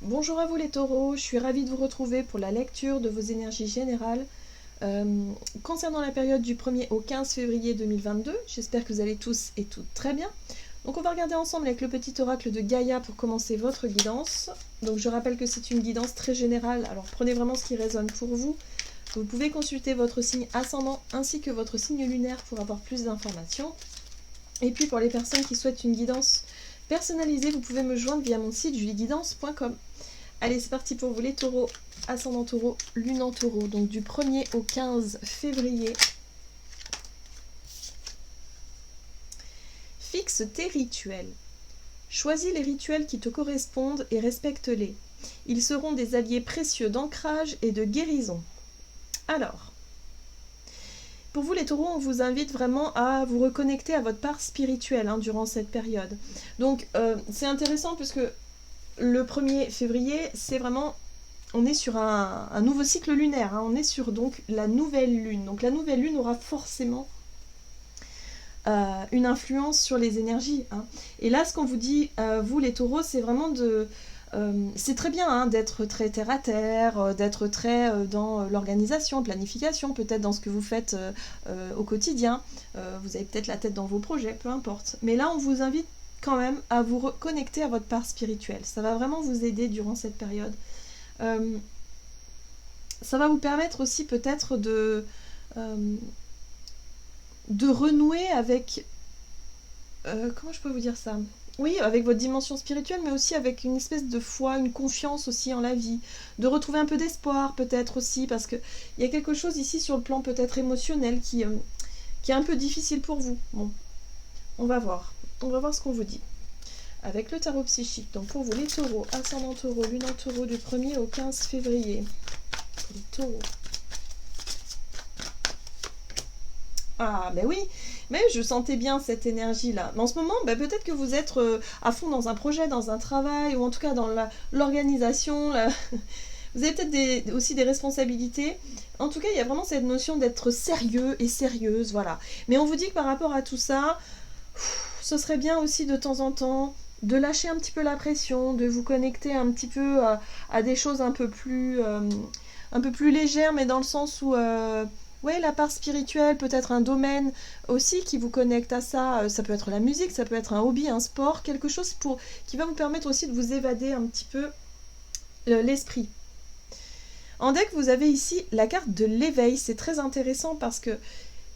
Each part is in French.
Bonjour à vous les taureaux, je suis ravie de vous retrouver pour la lecture de vos énergies générales concernant la période du 1er au 15 février 2022. J'espère que vous allez tous et toutes très bien. Donc on va regarder ensemble avec le petit oracle de Gaïa pour commencer votre guidance. Donc je rappelle que c'est une guidance très générale, alors prenez vraiment ce qui résonne pour vous. Vous pouvez consulter votre signe ascendant ainsi que votre signe lunaire pour avoir plus d'informations. Et puis pour les personnes qui souhaitent une guidance personnalisée, vous pouvez me joindre via mon site julieguidance.com. Allez, c'est parti pour vous les taureaux, ascendant taureau, lune en taureau, donc du 1er au 15 février. Fixe tes rituels. Choisis les rituels qui te correspondent et respecte-les. Ils seront des alliés précieux d'ancrage et de guérison. Alors, pour vous les taureaux, on vous invite vraiment à vous reconnecter à votre part spirituelle durant cette période. Donc, c'est intéressant puisque le 1er février, c'est vraiment... On est sur un nouveau cycle lunaire, on est sur donc la nouvelle lune. Donc la nouvelle lune aura forcément une influence sur les énergies. Et là, ce qu'on vous dit, vous les taureaux, c'est vraiment de... c'est très bien d'être très terre à terre, d'être très dans l'organisation, planification, peut-être dans ce que vous faites au quotidien. Vous avez peut-être la tête dans vos projets, peu importe. Mais là, on vous invite quand même à vous reconnecter à votre part spirituelle. Ça va vraiment vous aider durant cette période. Ça va vous permettre aussi peut-être de renouer avec... comment je peux vous dire ça ? Oui, avec votre dimension spirituelle, mais aussi avec une espèce de foi, une confiance aussi en la vie. De retrouver un peu d'espoir peut-être aussi, parce qu'il y a quelque chose ici sur le plan peut-être émotionnel qui est un peu difficile pour vous. Bon, on va voir. On va voir ce qu'on vous dit. Avec le tarot psychique, donc pour vous les taureaux, ascendant taureau, lune en taureau du 1er au 15 février. Pour les taureaux. Ah, ben oui, mais je sentais bien cette énergie-là. Mais en ce moment, peut-être que vous êtes à fond dans un projet, dans un travail, ou en tout cas dans l'organisation. Vous avez peut-être aussi des responsabilités. En tout cas, il y a vraiment cette notion d'être sérieux et sérieuse, voilà. Mais on vous dit que par rapport à tout ça, ce serait bien aussi de temps en temps de lâcher un petit peu la pression, de vous connecter un petit peu à des choses un peu plus légères, mais dans le sens où... ouais, la part spirituelle, peut-être un domaine aussi qui vous connecte à ça. Ça peut être la musique, ça peut être un hobby, un sport, quelque chose qui va vous permettre aussi de vous évader un petit peu l'esprit. En deck, vous avez ici la carte de l'éveil. C'est très intéressant parce que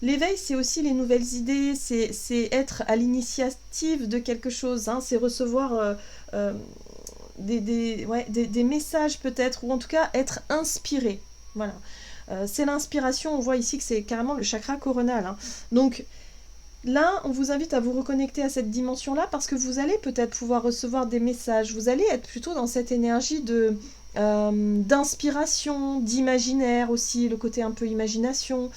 l'éveil, c'est aussi les nouvelles idées, c'est être à l'initiative de quelque chose, c'est recevoir des messages peut-être, ou en tout cas être inspiré. Voilà. C'est l'inspiration, on voit ici que c'est carrément le chakra coronal. Donc là, on vous invite à vous reconnecter à cette dimension-là parce que vous allez peut-être pouvoir recevoir des messages. Vous allez être plutôt dans cette énergie d'inspiration, d'imaginaire aussi, le côté un peu imagination,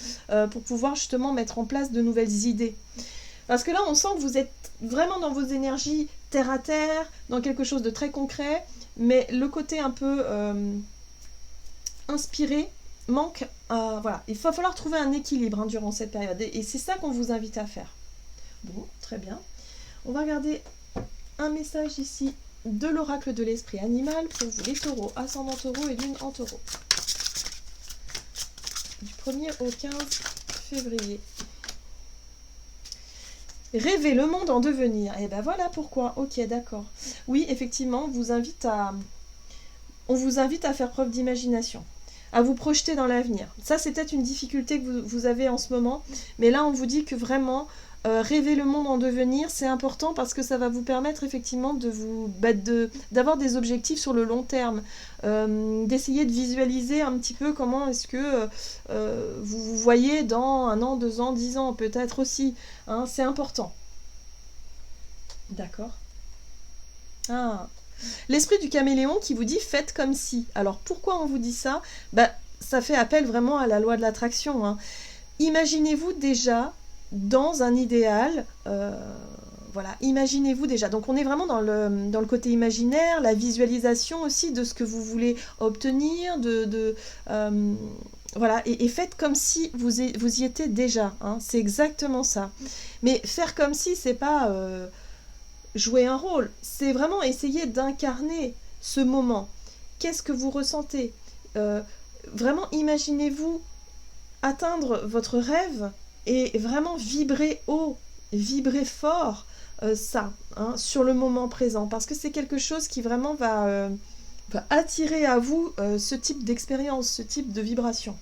pour pouvoir justement mettre en place de nouvelles idées. Parce que là, on sent que vous êtes vraiment dans vos énergies terre à terre, dans quelque chose de très concret, mais le côté un peu inspiré manque. Voilà, il va falloir trouver un équilibre durant cette période, et c'est ça qu'on vous invite à faire. Bon, très bien. On va regarder un message ici de l'oracle de l'esprit animal pour vous les taureaux, ascendant taureau et lune en taureau. Du 1er au 15 février. Rêver le monde en devenir. Et ben voilà pourquoi. Ok, d'accord. Oui, effectivement, on vous invite à faire preuve d'imagination, à vous projeter dans l'avenir. Ça, c'est peut-être une difficulté que vous avez en ce moment, mais là, on vous dit que vraiment, rêver le monde en devenir, c'est important parce que ça va vous permettre effectivement d'avoir des objectifs sur le long terme, d'essayer de visualiser un petit peu comment est-ce que vous vous voyez dans 1 an, 2 ans, 10 ans, peut-être aussi. C'est important. D'accord. Ah. L'esprit du caméléon qui vous dit faites comme si. Alors pourquoi on vous dit ça ? Ça fait appel vraiment à la loi de l'attraction. Imaginez-vous déjà dans un idéal. Voilà, imaginez-vous déjà. Donc on est vraiment dans le côté imaginaire, la visualisation aussi de ce que vous voulez obtenir, voilà, et faites comme si vous y étiez déjà. C'est exactement ça. Mais faire comme si, c'est pas jouer un rôle, c'est vraiment essayer d'incarner ce moment. Qu'est-ce que vous ressentez? Vraiment, imaginez-vous atteindre votre rêve et vraiment vibrer haut, vibrer fort ça, hein, sur le moment présent, parce que c'est quelque chose qui vraiment va attirer à vous ce type d'expérience, ce type de vibration.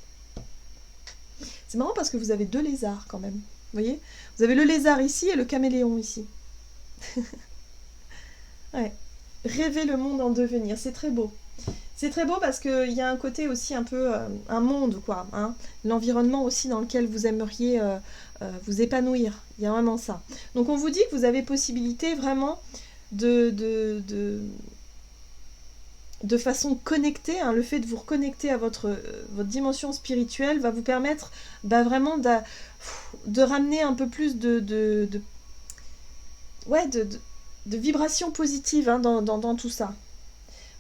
C'est marrant parce que vous avez 2 lézards quand même, vous voyez? Vous avez le lézard ici et le caméléon ici. Ouais. Rêver le monde en devenir, c'est très beau. C'est très beau parce qu'il y a un côté aussi un peu, un monde quoi, hein, l'environnement aussi dans lequel vous aimeriez vous épanouir, il y a vraiment ça. Donc on vous dit que vous avez possibilité vraiment de façon connectée, hein, le fait de vous reconnecter à votre dimension spirituelle va vous permettre vraiment de ramener un peu plus de vibrations positives, hein, dans tout ça.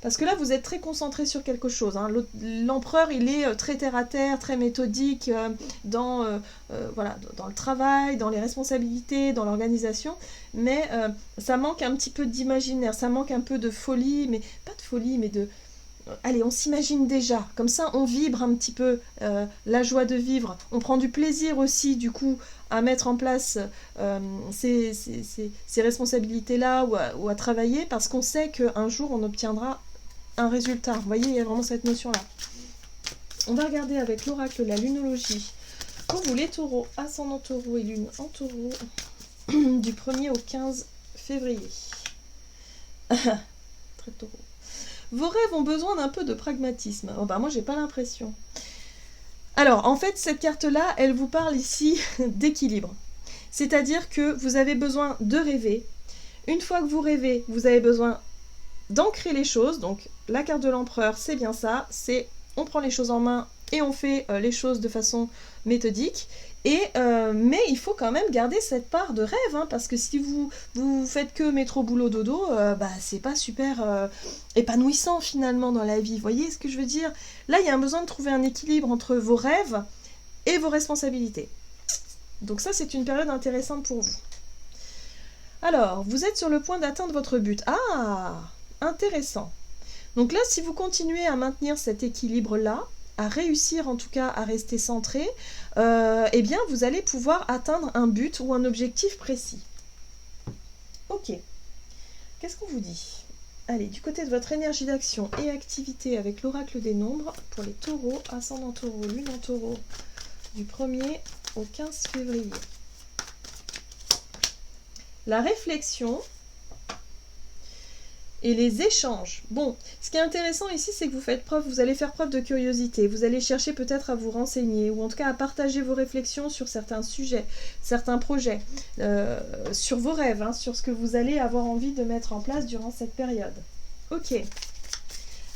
Parce que là, vous êtes très concentré sur quelque chose, hein. L'empereur, il est très terre-à-terre, très méthodique dans le travail, dans les responsabilités, dans l'organisation. Mais ça manque un petit peu d'imaginaire, ça manque un peu de folie, mais pas de folie, mais de... Allez, on s'imagine déjà, comme ça on vibre un petit peu la joie de vivre. On prend du plaisir aussi, du coup, à mettre en place ces responsabilités-là ou à travailler, parce qu'on sait qu'un jour on obtiendra un résultat. Vous voyez, il y a vraiment cette notion-là. On va regarder avec l'oracle la lunologie. Pour vous, les taureaux, ascendant taureau et lune en taureau, du 1er au 15 février. Très taureau. Vos rêves ont besoin d'un peu de pragmatisme. Oh bah moi, j'ai pas l'impression. Alors, en fait, cette carte-là, elle vous parle ici d'équilibre. C'est-à-dire que vous avez besoin de rêver. Une fois que vous rêvez, vous avez besoin d'ancrer les choses. Donc, la carte de l'empereur, c'est bien ça. C'est on prend les choses en main et on fait les choses de façon méthodique. Mais il faut quand même garder cette part de rêve, hein, parce que si vous faites que métro, boulot, dodo, c'est pas super épanouissant finalement dans la vie. Vous voyez ce que je veux dire? Là, il y a un besoin de trouver un équilibre entre vos rêves et vos responsabilités. Donc ça, c'est une période intéressante pour vous. Alors, vous êtes sur le point d'atteindre votre but. Ah, intéressant. Donc là, si vous continuez à maintenir cet équilibre-là, à réussir en tout cas à rester centré, eh bien vous allez pouvoir atteindre un but ou un objectif précis. Ok. Qu'est-ce qu'on vous dit? Allez, du côté de votre énergie d'action et activité avec l'oracle des nombres, pour les taureaux, ascendant taureau, lune en taureau, du 1er au 15 février. La réflexion et les échanges. Bon, ce qui est intéressant ici, c'est que vous allez faire preuve de curiosité. Vous allez chercher peut-être à vous renseigner, ou en tout cas à partager vos réflexions sur certains sujets, certains projets, sur vos rêves, hein, sur ce que vous allez avoir envie de mettre en place durant cette période. Ok.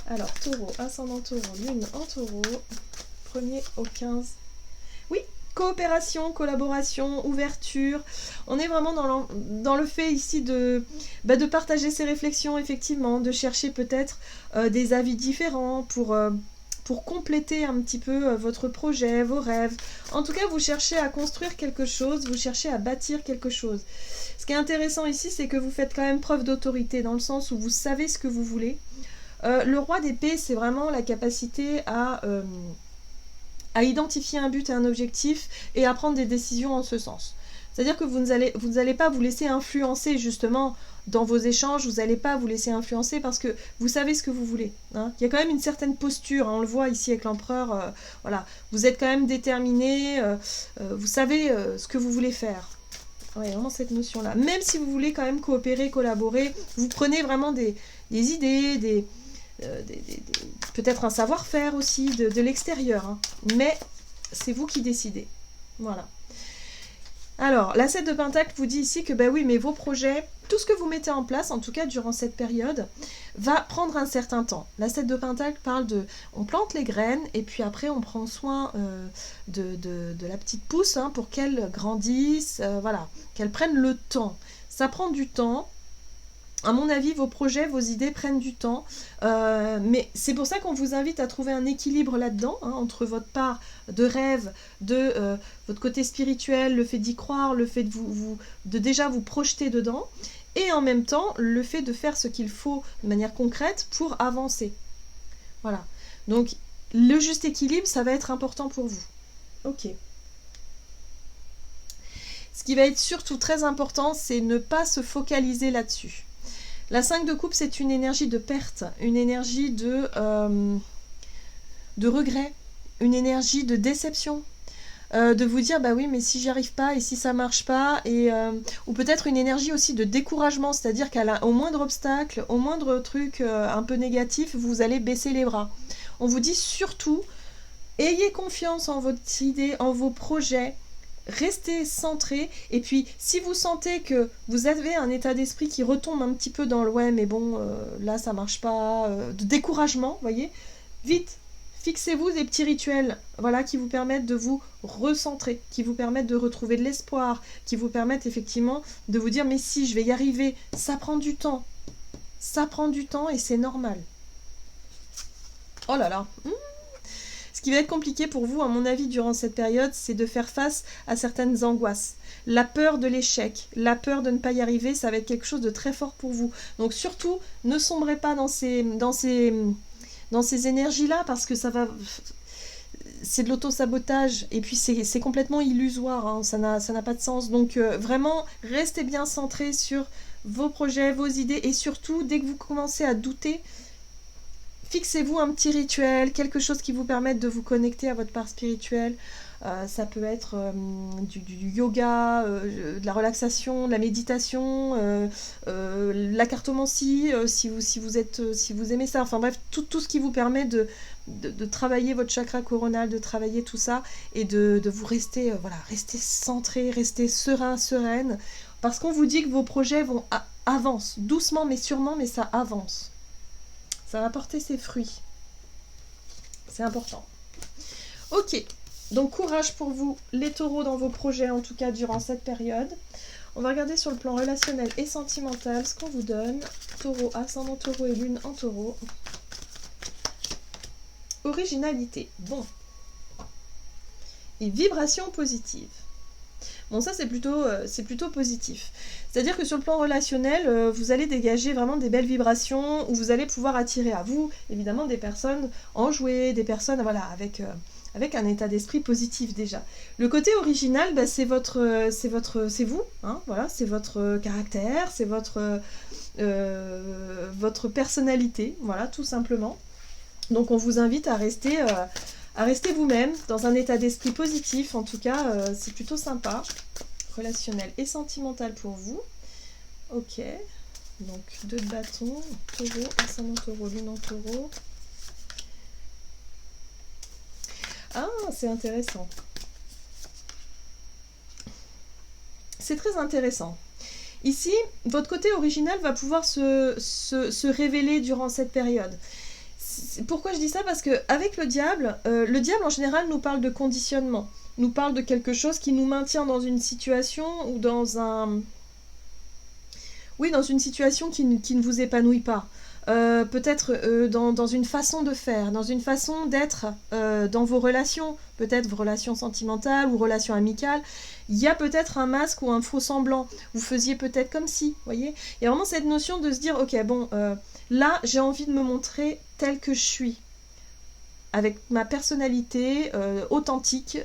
Alors, taureau, ascendant taureau, lune en taureau, 1er au 15. Oui, coopération, collaboration, ouverture. On est vraiment dans le fait ici de partager ses réflexions, effectivement, de chercher peut-être des avis différents pour compléter un petit peu votre projet, vos rêves. En tout cas, vous cherchez à construire quelque chose, vous cherchez à bâtir quelque chose. Ce qui est intéressant ici, c'est que vous faites quand même preuve d'autorité, dans le sens où vous savez ce que vous voulez. Le roi d'épée, c'est vraiment la capacité à identifier un but et un objectif et à prendre des décisions en ce sens. C'est-à-dire que vous n'allez pas vous laisser influencer justement dans vos échanges, vous n'allez pas vous laisser influencer parce que vous savez ce que vous voulez. Hein. Il y a quand même une certaine posture, hein, on le voit ici avec l'empereur, voilà. Vous êtes quand même déterminé, vous savez ce que vous voulez faire. Ouais, vraiment cette notion-là. Même si vous voulez quand même coopérer, collaborer, vous prenez vraiment des idées, peut-être un savoir-faire aussi de l'extérieur, hein. Mais c'est vous qui décidez. Voilà. Alors, la 7 de Pentacle vous dit ici que oui, mais vos projets, tout ce que vous mettez en place, en tout cas durant cette période, va prendre un certain temps. La 7 de Pentacle parle on plante les graines et puis après on prend soin de la petite pousse, hein, pour qu'elle grandisse, voilà, qu'elle prenne le temps. Ça prend du temps. À mon avis, vos projets, vos idées prennent du temps, mais c'est pour ça qu'on vous invite à trouver un équilibre là-dedans, hein, entre votre part de rêve, votre côté spirituel, le fait d'y croire, le fait de déjà vous projeter dedans, et en même temps le fait de faire ce qu'il faut de manière concrète pour avancer. Voilà. Donc le juste équilibre, ça va être important pour vous. Ok. Ce qui va être surtout très important, c'est ne pas se focaliser là-dessus. La 5 de coupe, c'est une énergie de perte, une énergie de regret, une énergie de déception. De vous dire, bah oui, mais si j'y arrive pas, et si ça marche pas, ou peut-être une énergie aussi de découragement, c'est-à-dire qu'au moindre obstacle, au moindre truc un peu négatif, vous allez baisser les bras. On vous dit surtout, ayez confiance en votre idée, en vos projets, restez centré, et puis si vous sentez que vous avez un état d'esprit qui retombe un petit peu dans le ouais, mais bon, là ça marche pas, de découragement, voyez, vite, fixez-vous des petits rituels, voilà, qui vous permettent de vous recentrer, qui vous permettent de retrouver de l'espoir, qui vous permettent effectivement de vous dire mais si, je vais y arriver, ça prend du temps et c'est normal. Oh là là. Ce qui va être compliqué pour vous, à mon avis, durant cette période, c'est de faire face à certaines angoisses. La peur de l'échec, la peur de ne pas y arriver, ça va être quelque chose de très fort pour vous. Donc surtout, ne sombrez pas dans ces énergies-là, parce que ça va... C'est de l'auto-sabotage, et puis c'est complètement illusoire, hein, ça n'a pas de sens. Donc vraiment, restez bien centré sur vos projets, vos idées, et surtout, dès que vous commencez à douter, fixez-vous un petit rituel, quelque chose qui vous permette de vous connecter à votre part spirituelle. Ça peut être du yoga, de la relaxation, de la méditation, la cartomancie, si vous aimez ça. Enfin bref, tout ce qui vous permet de travailler votre chakra coronal, de travailler tout ça et de vous rester, rester centré, rester serein, sereine. Parce qu'on vous dit que vos projets avancent, doucement mais sûrement, mais ça avance. Ça va porter ses fruits. C'est important. Ok, donc courage pour vous, les taureaux, dans vos projets, en tout cas durant cette période. On va regarder sur le plan relationnel et sentimental ce qu'on vous donne. Taureau, ascendant taureau et lune en taureau. Originalité, bon. Et vibration positive. Bon, ça c'est plutôt positif. C'est-à-dire que sur le plan relationnel, vous allez dégager vraiment des belles vibrations où vous allez pouvoir attirer à vous, évidemment, des personnes enjouées, des personnes avec un état d'esprit positif déjà. Le côté original, bah, c'est vous, hein, voilà, c'est votre caractère, c'est votre personnalité, voilà, tout simplement. Donc on vous invite à rester vous-même, dans un état d'esprit positif, en tout cas, c'est plutôt sympa. Relationnel et sentimental pour vous. Ok, donc 2 de bâton, taureau, ascendant taureau, lune en taureau. Ah, c'est intéressant. C'est très intéressant. Ici, votre côté original va pouvoir se révéler durant cette période. Pourquoi je dis ça? Parce qu'avec le diable en général nous parle de conditionnement, nous parle de quelque chose qui nous maintient dans une situation ou dans une situation qui ne vous épanouit pas. Peut-être dans une façon de faire, dans une façon d'être dans vos relations, peut-être vos relations sentimentales ou relations amicales. Il y a peut-être un masque ou un faux semblant. Vous faisiez peut-être comme si, voyez. Il y a vraiment cette notion de se dire, ok, bon, là, j'ai envie de me montrer tel que je suis, avec ma personnalité authentique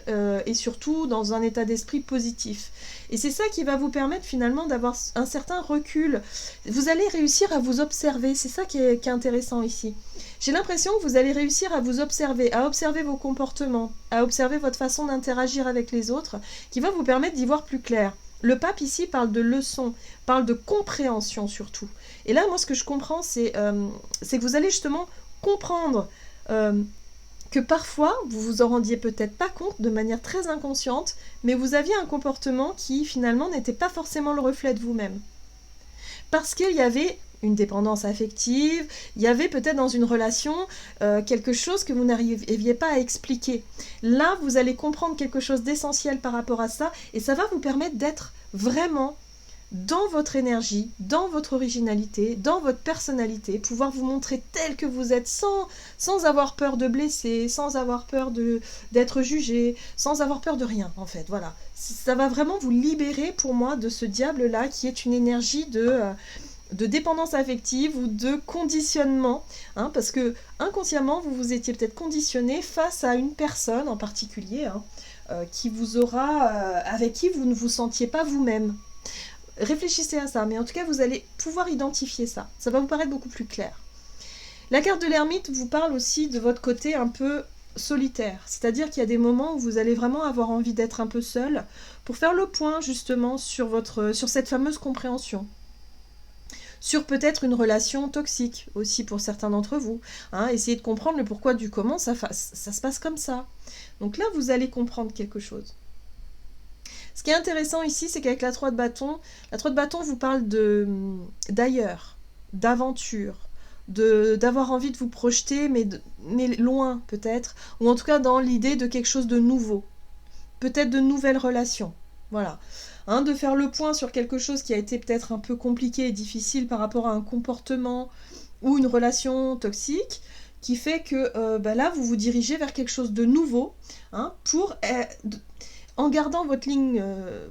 et surtout dans un état d'esprit positif. Et c'est ça qui va vous permettre finalement d'avoir un certain recul. Vous allez réussir à vous observer, c'est ça qui est intéressant ici. J'ai l'impression que vous allez réussir à vous observer, à observer vos comportements, à observer votre façon d'interagir avec les autres, qui va vous permettre d'y voir plus clair. Le pape ici parle de leçon, parle de compréhension surtout. Et là, moi, ce que je comprends, c'est que vous allez justement comprendre que parfois, vous vous en rendiez peut-être pas compte de manière très inconsciente, mais vous aviez un comportement qui finalement n'était pas forcément le reflet de vous-même. Parce qu'il y avait une dépendance affective, il y avait peut-être dans une relation quelque chose que vous n'arriviez pas à expliquer. Là, vous allez comprendre quelque chose d'essentiel par rapport à ça, et ça va vous permettre d'être vraiment dans votre énergie, dans votre originalité, dans votre personnalité, pouvoir vous montrer tel que vous êtes sans avoir peur de blesser, sans avoir peur d'être jugé, sans avoir peur de rien en fait, voilà. Ça va vraiment vous libérer pour moi de ce diable-là qui est une énergie de dépendance affective ou de conditionnement, hein, parce que inconsciemment vous vous étiez peut-être conditionné face à une personne en particulier, hein, qui vous aura, avec qui vous ne vous sentiez pas vous-même. Réfléchissez à ça, mais en tout cas vous allez pouvoir identifier ça. Ça va vous paraître beaucoup plus clair. La carte de l'ermite vous parle aussi de votre côté un peu solitaire, c'est-à-dire qu'il y a des moments où vous allez vraiment avoir envie d'être un peu seul pour faire le point justement sur cette fameuse compréhension. Sur peut-être une relation toxique aussi pour certains d'entre vous. Hein, essayez de comprendre le pourquoi du comment ça se passe comme ça. Donc là, vous allez comprendre quelque chose. Ce qui est intéressant ici, c'est qu'avec la 3 de bâton vous parle d'ailleurs, d'aventure, d'avoir envie de vous projeter, mais loin peut-être, ou en tout cas dans l'idée de quelque chose de nouveau, peut-être de nouvelles relations. Voilà. Hein, de faire le point sur quelque chose qui a été peut-être un peu compliqué et difficile par rapport à un comportement ou une relation toxique, qui fait que là, vous vous dirigez vers quelque chose de nouveau, hein, en gardant votre ligne,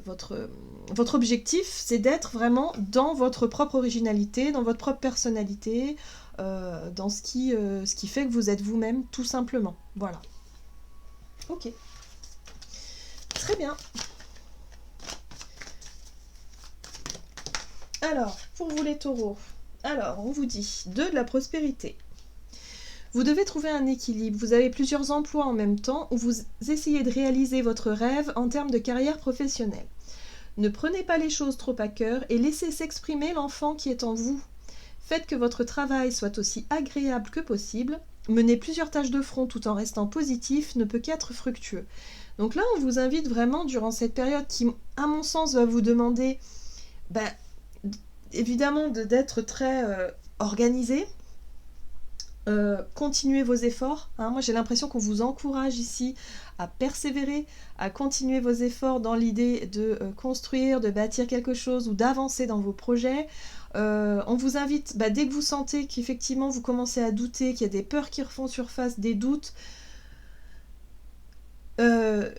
votre objectif, c'est d'être vraiment dans votre propre originalité, dans votre propre personnalité, dans ce qui fait que vous êtes vous-même, tout simplement. Voilà. Ok. Très bien. Alors, pour vous les taureaux, alors on vous dit 2 de la prospérité. Vous devez trouver un équilibre. Vous avez plusieurs emplois en même temps où vous essayez de réaliser votre rêve en termes de carrière professionnelle. Ne prenez pas les choses trop à cœur et laissez s'exprimer l'enfant qui est en vous. Faites que votre travail soit aussi agréable que possible. Mener plusieurs tâches de front tout en restant positif ne peut qu'être fructueux. Donc là, on vous invite vraiment durant cette période qui, à mon sens, va vous demander évidemment d'être très organisé. Continuez vos efforts. Hein. Moi, j'ai l'impression qu'on vous encourage ici à persévérer, à continuer vos efforts dans l'idée de construire, de bâtir quelque chose ou d'avancer dans vos projets. On vous invite, dès que vous sentez qu'effectivement vous commencez à douter, qu'il y a des peurs qui refont surface, des doutes,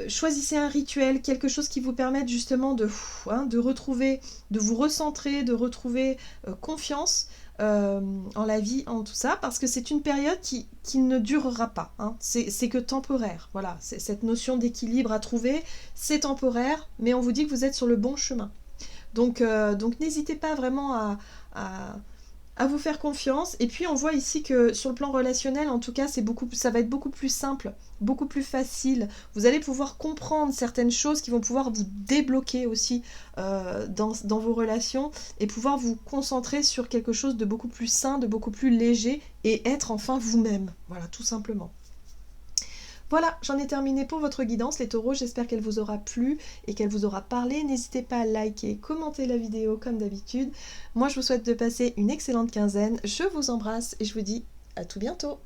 choisissez un rituel, quelque chose qui vous permette justement de retrouver, de vous recentrer, de retrouver confiance en la vie, en tout ça, parce que c'est une période qui ne durera pas. Hein. C'est que temporaire. Voilà, cette notion d'équilibre à trouver, c'est temporaire, mais on vous dit que vous êtes sur le bon chemin. Donc n'hésitez pas vraiment à vous faire confiance. Et puis on voit ici que sur le plan relationnel, en tout cas, ça va être beaucoup plus simple, beaucoup plus facile. Vous allez pouvoir comprendre certaines choses qui vont pouvoir vous débloquer aussi dans vos relations et pouvoir vous concentrer sur quelque chose de beaucoup plus sain, de beaucoup plus léger et être enfin vous-même. Voilà, tout simplement. Voilà, j'en ai terminé pour votre guidance les taureaux, j'espère qu'elle vous aura plu et qu'elle vous aura parlé. N'hésitez pas à liker, commenter la vidéo comme d'habitude. Moi je vous souhaite de passer une excellente quinzaine, je vous embrasse et je vous dis à tout bientôt.